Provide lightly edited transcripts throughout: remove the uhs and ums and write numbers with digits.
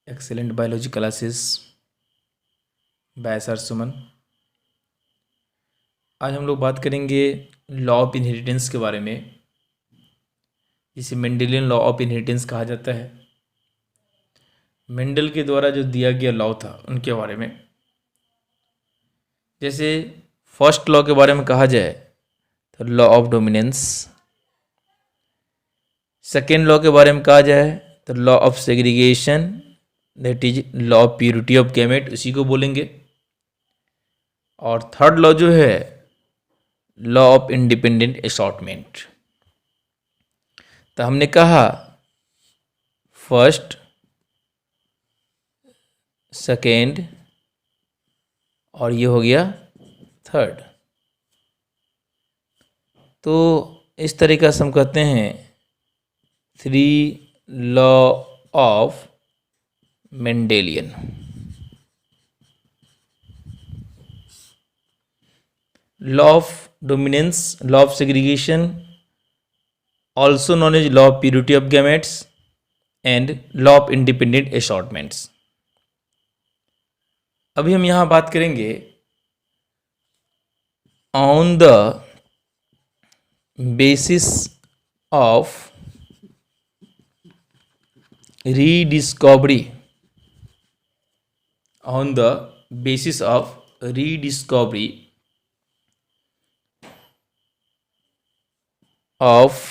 Excellent biology classes by sir Suman. आज हम लोग बात करेंगे लॉ ऑफ इनहेरिटेंस के बारे में, जिसे मेंडेलियन लॉ ऑफ इनहेरिटेंस कहा जाता है। मेंडल के द्वारा जो दिया गया लॉ था उनके बारे में। जैसे फर्स्ट लॉ के बारे में कहा जाए तो law of dominance, second law के बारे में कहा जाए तो law of segregation, that is law of purity of gamete, उसी को बोलेंगे। और थर्ड लॉ जो है लॉ ऑफ इंडिपेंडेंट असॉर्टमेंट। तो हमने कहा फर्स्ट, सेकेंड और ये हो गया थर्ड। तो इस तरीक़ा से हम कहते हैं three law of Mendelian. Law of dominance, law of segregation, also known as law of purity of gametes, and law of independent assortments. अभी हम यहाँ बात करेंगे on the basis of rediscovery, on the basis of rediscovery of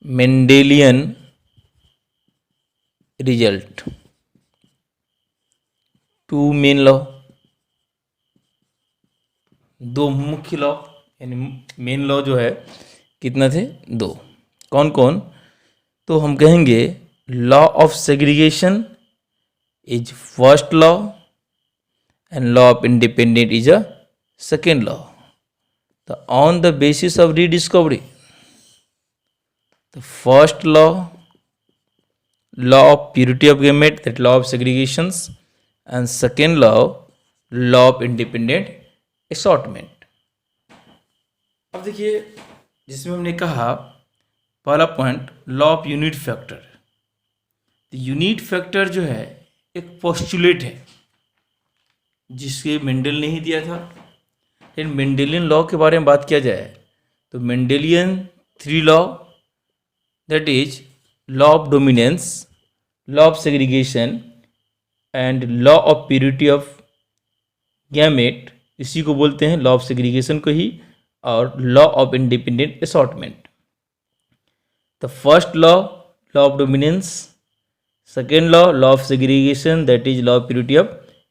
Mendelian result. Two main law, दो मुख्य law, यानी main law जो है कितना थे? दो। कौन कौन? तो हम कहेंगे law of segregation is first law and law of independent is a second law. तो on the basis of rediscovery, the first law, law of purity of gamete, that law of segregations, and second law, law of independent assortment. अब देखिए, जिसमें हमने कहा पहला point law of unit factor. तो unit factor जो है एक पोस्टुलेट है जिसके मेंडल ने ही दिया था। लेकिन मेंडेलियन लॉ के बारे में बात किया जाए तो Mendelian three law, that is law of dominance, law of segregation and law of purity of gamete, इसी को बोलते हैं लॉ ऑफ सेग्रीगेशन को ही, और law of independent assortment. The first law law of dominance, second law of segregation, that is law of purity of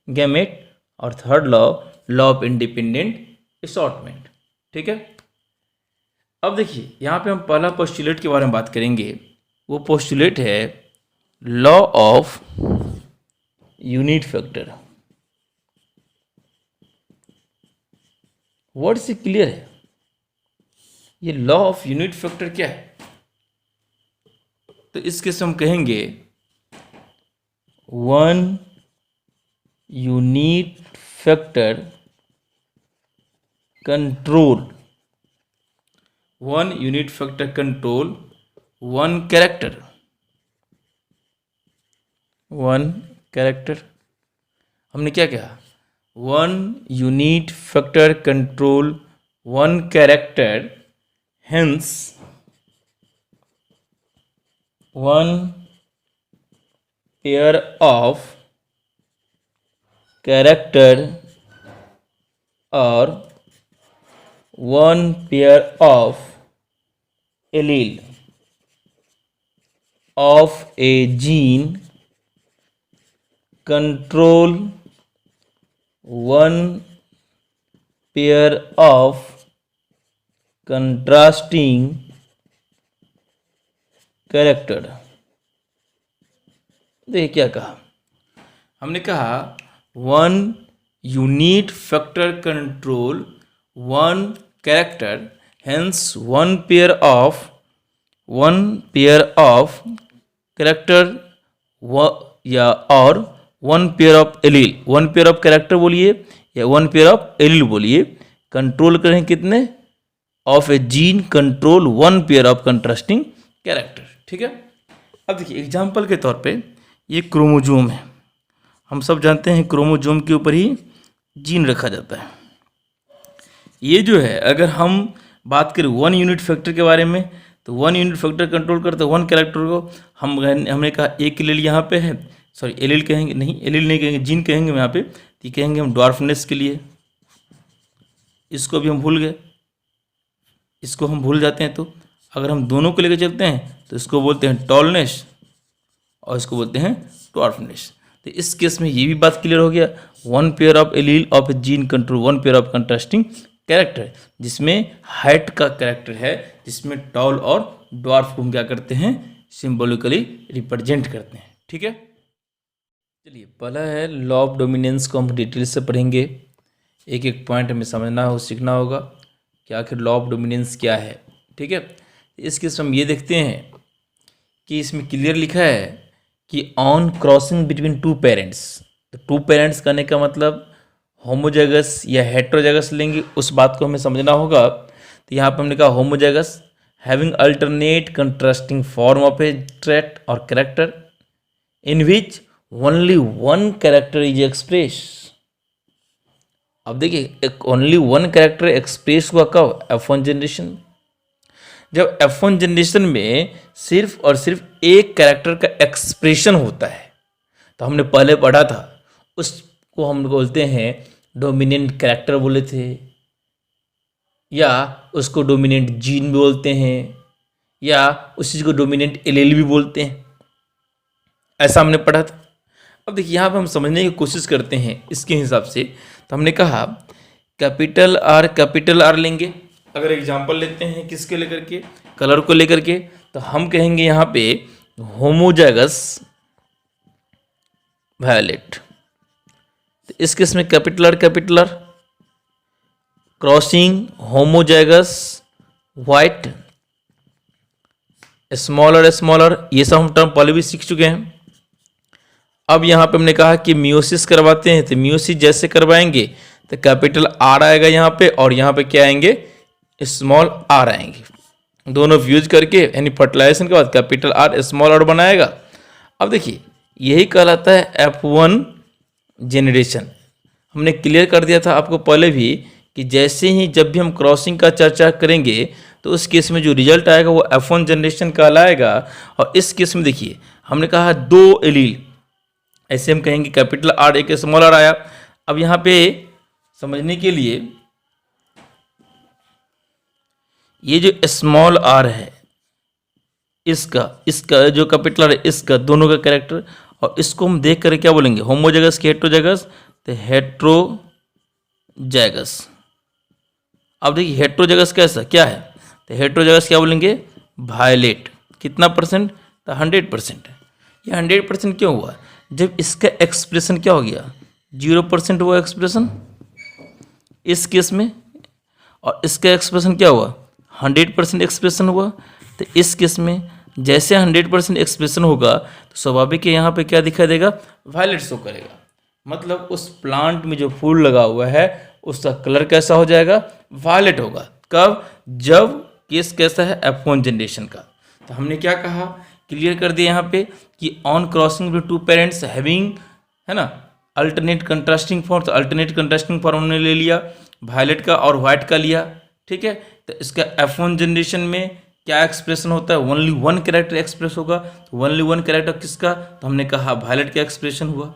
gamete, और third law of independent assortment. ठीक है। अब देखिए यहाँ पे हम पहला पोस्टुलेट के बारे में बात करेंगे। वो पोस्टुलेट है law of unit factor. Word से क्लियर है? ये लॉ ऑफ यूनिट फैक्टर क्या है? तो इसके से हम कहेंगे one unit factor control, one unit factor control one character. One character हमने क्या कहा? One unit factor control one character, hence one pair of character और one pair of allele of a gene control one pair of contrasting character। देखिए क्या कहा हमने? कहा one unit factor control one character, hence one pair of character या और one pair of allele, one pair of character बोलिए या one pair of allele बोलिए, कंट्रोल करें कितने? Of A gene control one pair of contrasting character. ठीक है। अब देखिए एग्जाम्पल के तौर पे ये क्रोमोजोम है। हम सब जानते हैं क्रोमोजोम के ऊपर ही जीन रखा जाता है। ये जो है, अगर हम बात करें 1 यूनिट फैक्टर के बारे में, तो 1 यूनिट फैक्टर कंट्रोल करते 1 कैरेक्टर को हमने कहा एक एलील यहाँ पे है, सॉरी एलील कहेंगे नहीं, एलील नहीं कहेंगे, जीन कहेंगे यहाँ पे, तो कहेंगे हम ड्वार्फनेस के लिए। इसको भी हम भूल गए, इसको हम भूल जाते हैं। तो अगर हम दोनों को लेकर चलते हैं तो इसको बोलते हैं टॉलनेस और इसको बोलते हैं ड्वार्फनेस। तो इस केस में ये भी बात क्लियर हो गया, 1 pair of allele of A gene control 1 pair of contrasting character, जिसमें हाइट का कैरेक्टर है, जिसमें टॉल और ड्वार्फ को हम क्या करते हैं, सिंबॉलिकली रिप्रेजेंट करते हैं। ठीक है, चलिए पहला है लॉ ऑफ डोमिनेंस को हम डिटेल से पढ़ेंगे, एक एक पॉइंट हमें समझना हो, सीखना होगा कि आखिर लॉ ऑफ डोमिनेंस क्या है। ठीक है, इस केस में हम ये देखते हैं कि इसमें क्लियर लिखा है कि ऑन क्रॉसिंग बिटवीन 2 पेरेंट्स, तो 2 पेरेंट्स करने का मतलब होमोजाइगस या हेट्रोजाइगस लेंगे, उस बात को हमें समझना होगा। तो यहाँ पर हमने कहा homozygous having alternate contrasting form of a trait और character in which only 1 character is express. अब देखिए ओनली 1 कैरेक्टर एक्सप्रेस हुआ कब, F1 जनरेशन। जब F1 जनरेशन में सिर्फ और सिर्फ एक कैरेक्टर का एक्सप्रेशन होता है, तो हमने पहले पढ़ा था, उसको हम बोलते हैं डोमिनेंट कैरेक्टर बोले थे, या उसको डोमिनेंट जीन भी बोलते हैं, या उस चीज़ को डोमिनेंट एलील भी बोलते हैं। ऐसा हमने पढ़ा था। अब देखिए यहाँ पे हम समझने की कोशिश करते हैं इसके हिसाब से। तो हमने कहा कैपिटल आर लेंगे। अगर एग्जांपल लेते हैं किसके लेकर के, कलर को लेकर के, तो हम कहेंगे यहाँ पे होमोजाइगस वायलेट। तो इस केस में capital R crossing homozygous white, small R, ये सब हम टर्म पहले भी सीख चुके हैं। अब यहाँ पे हमने कहा कि मियोसिस करवाते हैं, तो मियोसिस जैसे करवाएंगे तो कैपिटल आर आएगा यहाँ पे, और यहाँ पे क्या आएंगे, स्मॉल आर आएंगे। दोनों फ्यूज करके यानी फर्टिलाइजेशन के बाद कैपिटल आर स्मॉल आर बनाएगा। अब देखिए यही कहलाता है F1 जेनरेशन। हमने क्लियर कर दिया था आपको पहले भी कि जैसे ही जब भी हम क्रॉसिंग का चर्चा करेंगे तो उस केस में जो रिजल्ट आएगा वो F1 जनरेशन कहलाएगा। और इस केस में देखिए हमने कहा 2 एलील, ऐसे हम कहेंगे कैपिटल आर एक स्मॉल आर आया। अब यहाँ पे समझने के लिए ये जो स्मॉल आर है इसका जो कैपिटल आर है इसका दोनों का कैरेक्टर, और इसको हम देख कर क्या बोलेंगे, होमोजाइगस की हेट्रोजाइगस, तो हेट्रोजाइगस। अब देखिए हेट्रोजाइगस कैसा क्या है, तो हेट्रोजाइगस क्या बोलेंगे, वायलेट। कितना परसेंट, तो 100%। ये 100% क्यों हुआ, जब इसका एक्सप्रेशन क्या हो गया, 0% हुआ एक्सप्रेशन इस केस में, और इसका एक्सप्रेशन क्या हुआ, 100% एक्सप्रेशन हुआ। तो इस केस में जैसे 100% एक्सप्रेशन होगा तो स्वाभाविक है यहाँ पे क्या दिखाई देगा, वायलेट शो करेगा। मतलब उस प्लांट में जो फूल लगा हुआ है उसका कलर कैसा हो जाएगा, वायलेट होगा। कब, जब केस कैसा है, F1 जनरेशन का। तो हमने क्या कहा, क्लियर कर दिया यहाँ पे कि on crossing with 2 parents having, है ना, अल्टरनेट कंट्रास्टिंग फॉर्म। तो अल्टरनेट कंट्रास्टिंग फॉर्म हमने ले लिया, वायलेट का और व्हाइट का लिया। ठीक है, तो इसका F1 जनरेशन में क्या एक्सप्रेशन होता है, ओनली 1 कैरेक्टर एक्सप्रेस होगा। तो ओनली 1 कैरेक्टर किसका, तो हमने कहा वायलेट का एक्सप्रेशन हुआ।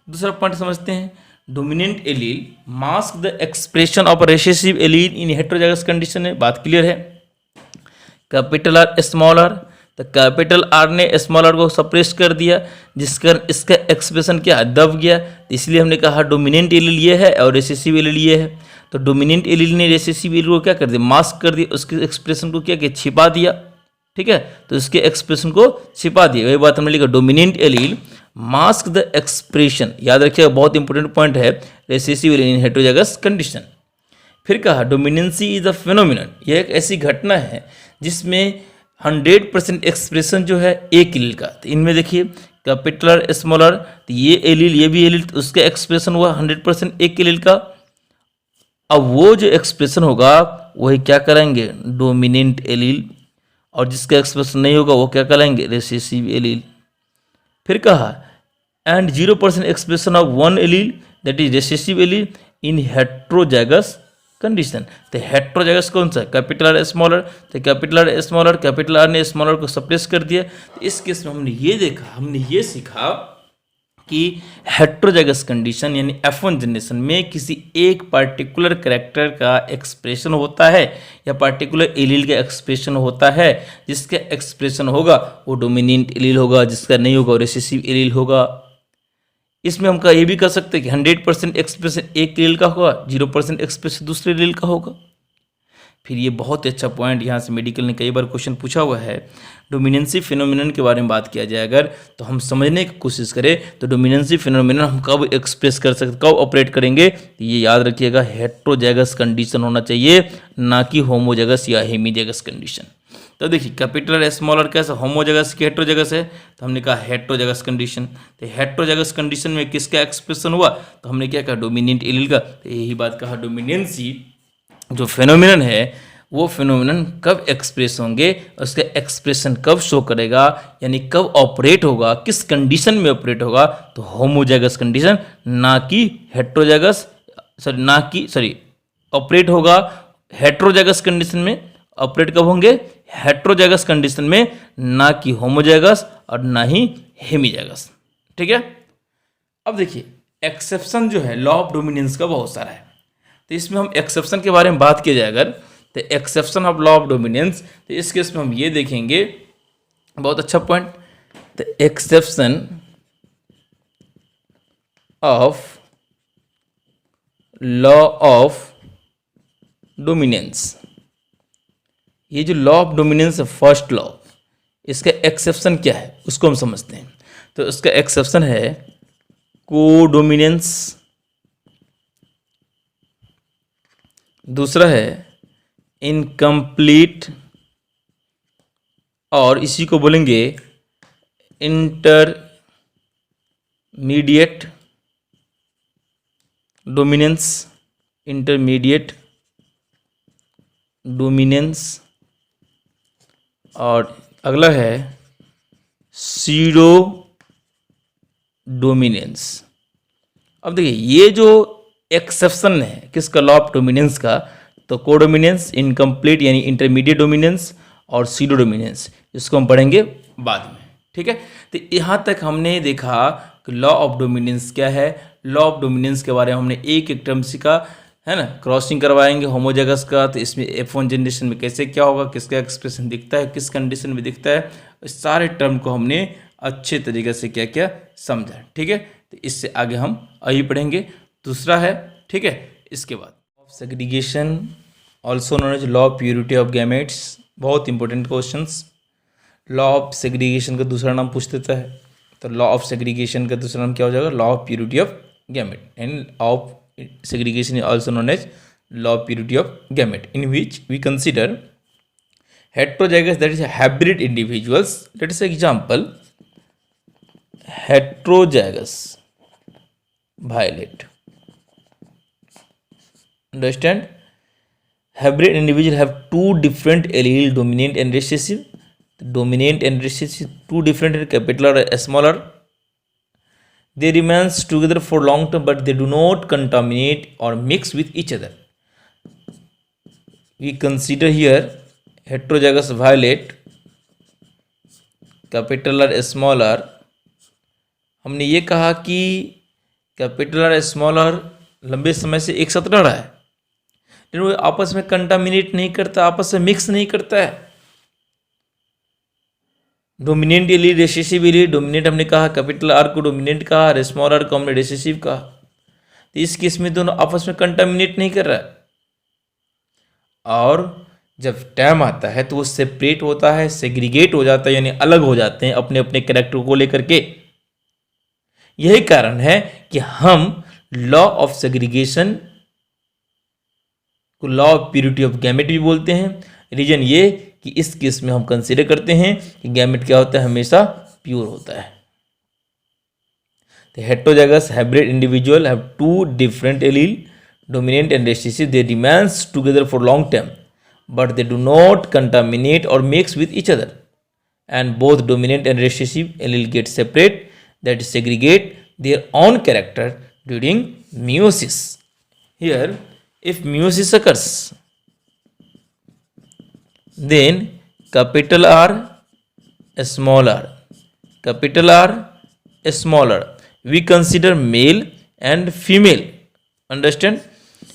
दूसरा पॉइंट समझते हैं, dominant allele mask the expression of recessive allele in heterozygous condition है। बात क्लियर है। कैपिटल आर स्मॉल आर, तो कैपिटल आर ने स्मॉल आर को सप्रेस कर दिया, जिसका इसका एक्सप्रेशन क्या दब गया। इसलिए हमने कहा डोमिनेंट एलील ये है और रिसेसिव एलील ये है। तो डोमिनेंट एलील ने रिसेसिव एलील को क्या कर दिया, मास्क कर दिया, उसके एक्सप्रेशन को क्या किया, छिपा दिया। ठीक है, तो इसके एक्सप्रेशन को छिपा दिया। वही बात हमने लिखा, dominant allele mask the expression. याद रखिएगा, बहुत इंपॉर्टेंट पॉइंट है, रिसेसिव एलील इन हेट्रोजाइगस कंडीशन। फिर कहा डोमिनेंसी इज अ फेनोमेनन, यह एक ऐसी घटना है जिसमें 100% एक्सप्रेशन जो है एक एलील का। तो इनमें देखिए कैपिटल आर स्मॉल आर, तो ये एलील ये भी एलील, तो उसका एक्सप्रेशन हुआ 100% एक एलील का। अब वो जो एक्सप्रेशन होगा वही क्या करेंगे, डोमिनेंट एलील, और जिसका एक्सप्रेशन नहीं होगा वो क्या करेंगे, रिसेसिव एलील। फिर कहा and 0% expression of one allele, that is recessive allele, in heterozygous condition. तो हेट्रोजाइगस कौन सा, कैपिटल आर स्मॉल आर, तो capital R small R, capital R ने स्मॉल आर को सप्रेस कर दिया। तो इस केस में हमने ये देखा, हमने ये सीखा कि हेट्रोजाइगस कंडीशन यानी F1 जनरेशन में किसी एक पार्टिकुलर कैरेक्टर का एक्सप्रेशन होता है या पार्टिकुलर एलील का एक्सप्रेशन होता है। जिसका एक्सप्रेशन होगा वो डोमिनेंट एलील होगा, जिसका नहीं होगा वो रिसेसिव एलील होगा। इसमें हम ये भी कर सकते हैं कि 100% एक्सप्रेशन एक एलील का होगा, 0% एक्सप्रेशन दूसरे एलील का होगा। फिर ये बहुत ही अच्छा पॉइंट यहाँ से मेडिकल ने कई बार क्वेश्चन पूछा हुआ है, डोमिनेंसी फिनोमिनन के बारे में बात किया जाए अगर, तो हम समझने की कोशिश करें तो डोमिनेंसी फिनोमिनन हम कब एक्सप्रेस कर सकते, कब ऑपरेट करेंगे, तो ये याद रखिएगा हेट्रोजाइगस कंडीशन होना चाहिए, ना कि होमोजाइगस या हेमीजाइगस कंडीशन। तो देखिए कैपिटल स्मॉल आर कैसा, होमोजाइगस की हेट्रोजाइगस है, तो हमने कहा हेट्रोजाइगस कंडीशन। तो हेट्रोजाइगस कंडीशन में किसका एक्सप्रेशन हुआ, तो हमने क्या कहा डोमिनेंट एलील का। तो यही बात कहा डोमिनेंसी जो फिनोमिनन है वो फिनोमिनन कब एक्सप्रेस होंगे, उसका एक्सप्रेशन कब शो करेगा, यानी कब ऑपरेट होगा, किस कंडीशन में ऑपरेट होगा, तो होमोजाइगस कंडीशन, ना कि हेट्रोजाइगस, ऑपरेट होगा हेट्रोजाइगस कंडीशन में। ऑपरेट कब होंगे, हेट्रोजाइगस कंडीशन में, ना कि होमोजाइगस और ना ही हेमीजाइगस। ठीक है। अब देखिए एक्सेप्शन जो है लॉ ऑफ डोमिनेंस का बहुत सारा है, तो इसमें हम एक्सेप्शन के बारे में बात किया जाए अगर, तो exception of law of dominance, तो इस केस में हम ये देखेंगे, बहुत अच्छा पॉइंट, तो exception of law of dominance, ये जो लॉ ऑफ डोमिनेंस है फर्स्ट लॉ, इसका एक्सेप्शन क्या है उसको हम समझते हैं। तो इसका एक्सेप्शन है कोडोमिनेंस, दूसरा है इनकम्प्लीट, और इसी को बोलेंगे इंटरमीडिएट डोमिनेंस, इंटरमीडिएट डोमिनेंस, और अगला है सीडो डोमिनेंस। अब देखिए ये जो एक्सेप्शन है किसका, लॉ ऑफ डोमिनेंस का, तो कोडोमिनेंस, इनकम्प्लीट यानी इंटरमीडिएट डोमिनेंस और सीडो डोमिनेंस, इसको हम पढ़ेंगे बाद में। ठीक है। तो यहाँ तक हमने देखा कि लॉ ऑफ डोमिनेंस क्या है। लॉ ऑफ डोमिनेंस के बारे में हमने एक एक टर्म सीखा है ना, क्रॉसिंग करवाएंगे होमोजाइगस का, तो इसमें F1 जनरेशन में कैसे क्या होगा, किसका एक्सप्रेशन दिखता है, किस कंडीशन में दिखता है, इस सारे टर्म को हमने अच्छे तरीके से क्या क्या समझा। ठीक है। तो इससे आगे हम अभी पढ़ेंगे, दूसरा है। ठीक है। इसके बाद of segregation also known as law of purity of gametes, बहुत important questions. Law of segregation का दूसरा नाम पूछ देता है, तो लॉ ऑफ सेग्रीगेशन का दूसरा नाम क्या हो जाएगा, law of purity of gamete, end of segregation is also known as law of purity of gamete, in which we consider heterozygous, that is hybrid individuals. Let us say example heterozygous violet. Understand, hybrid individual have two different allele, dominant and recessive. The dominant and recessive two different, capital or small r. They remain together for long term, but they do not contaminate or mix with each other. We consider here heterozygous violet, capital R small r. हमने ये कहा कि capital R small r लंबे समय से एक साथ रह रहा है, लेकिन वो आपस में कंटामिनेट नहीं करता, आपस में मिक्स नहीं करता है। Dominant allele, recessive allele, dominant हमने कहा कैपिटल आर को डोमिनेंट कहा, स्मॉल आर को हमने रिसेसिव कहा। तो इस केस में दोनों आपस में कंटामिनेट नहीं कर रहा है, और जब टाइम आता है तो वो सेपरेट होता है, सेग्रीगेट हो जाता है, यानी अलग हो जाते हैं अपने अपने कैरेक्टर को लेकर के। यही कारण है कि हम लॉ ऑफ सेग्रीगेशन को law of purity of gamete भी बोलते हैं। रीजन ये कि इस केस में हम कंसीडर करते हैं कि गैमेट क्या होता है, हमेशा प्योर होता है। The heterozygous hybrid individual have two different allele, dominant and recessive. They remain together for long term, but they do not contaminate or mix with each other. And both dominant and recessive allele get separate, that is segregate their own character during meiosis. Here, if meiosis occurs, then capital R, small r, capital R, small r, we consider male and female. Understand?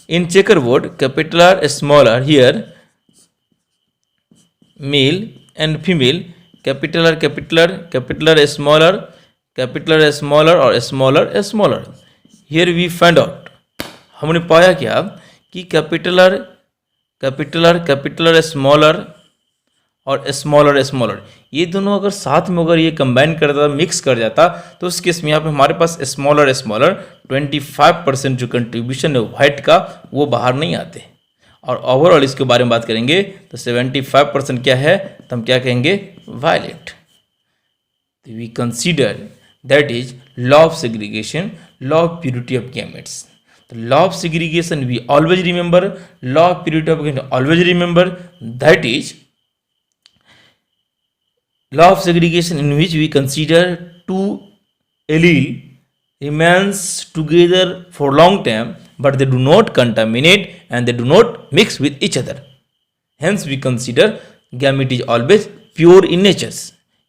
In checkerboard, capital R, small r, here male and female, capital R, capital R, capital R, small r, capital R, smaller or smaller, smaller. Here we find out, हमने पाया क्या कि capital R, capital are, capital are, smaller और smaller, smaller, ये दोनों अगर साथ में अगर ये कंबाइन कर देता, मिक्स कर जाता, तो उस केस में यहाँ पे हमारे पास स्मॉलर, स्मॉलर 25% जो कंट्रीब्यूशन है वाइट का वो बाहर नहीं आते। और ओवरऑल इसके बारे में बात करेंगे तो 75% क्या है, तो हम क्या कहेंगे, violet. We consider that is law of segregation, law of purity of gametes. The law of segregation we always remember, law of purity of gender always remember, that is law of segregation in which we consider two allele remains together for long time but they do not contaminate and they do not mix with each other. Hence we consider gamete is always pure in nature.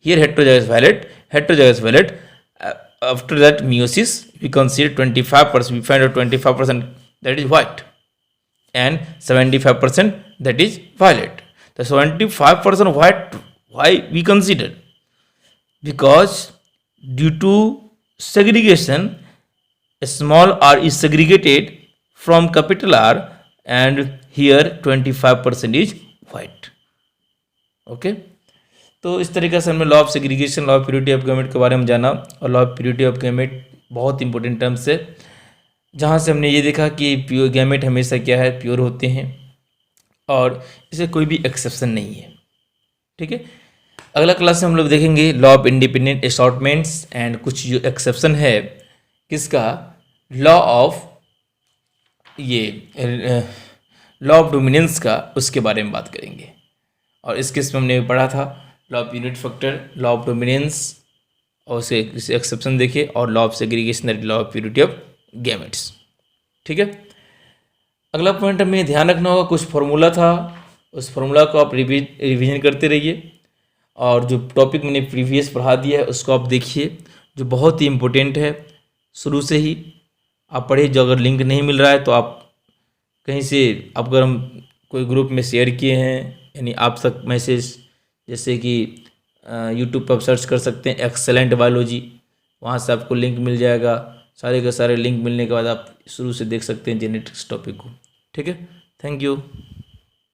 Here heterozygous violet, heterozygous violet. After that meiosis we consider 25%, we find out 25% that is white and 75% that is violet. The 75% white, why we consider, because due to segregation small r is segregated from capital R and here 25% is white. Okay, तो इस तरीके से हमने law of segregation, law of purity of gamete के बारे में जाना। और law of purity of gamete बहुत इंपॉर्टेंट टर्म्स है, जहाँ से हमने ये देखा कि प्योर गैमेट हमेशा क्या है, प्योर होते हैं और इसे कोई भी एक्सेप्शन नहीं है। ठीक है, अगला क्लास में हम लोग देखेंगे लॉ ऑफ इंडिपेंडेंट असॉर्टमेंट्स एंड कुछ जो एक्सेप्शन है किसका, लॉ ऑफ ये लॉ ऑफ डोमिनेंस का, उसके बारे में बात करेंगे। और इस केस में हमने पढ़ा था law of unit factor, law of dominance और उसे एक्सेप्शन देखे, और law of segregation, law of purity of gametes. ठीक है, अगला पॉइंट हमें ध्यान रखना होगा, कुछ फार्मूला था, उस फार्मूला को आप रिवीजन करते रहिए, और जो टॉपिक मैंने प्रीवियस पढ़ा दिया है उसको आप देखिए, जो बहुत ही इम्पोर्टेंट है, शुरू से ही आप पढ़िए। जो अगर लिंक नहीं मिल रहा है तो आप कहीं से, अगर हम कोई ग्रुप में शेयर किए हैं, यानी आप तक मैसेज, जैसे कि यूट्यूब पर आप सर्च कर सकते हैं एक्सेलेंट बायोलॉजी, वहाँ से आपको लिंक मिल जाएगा। सारे के सारे लिंक मिलने के बाद आप शुरू से देख सकते हैं जेनेटिक्स टॉपिक को। ठीक है, थैंक यू।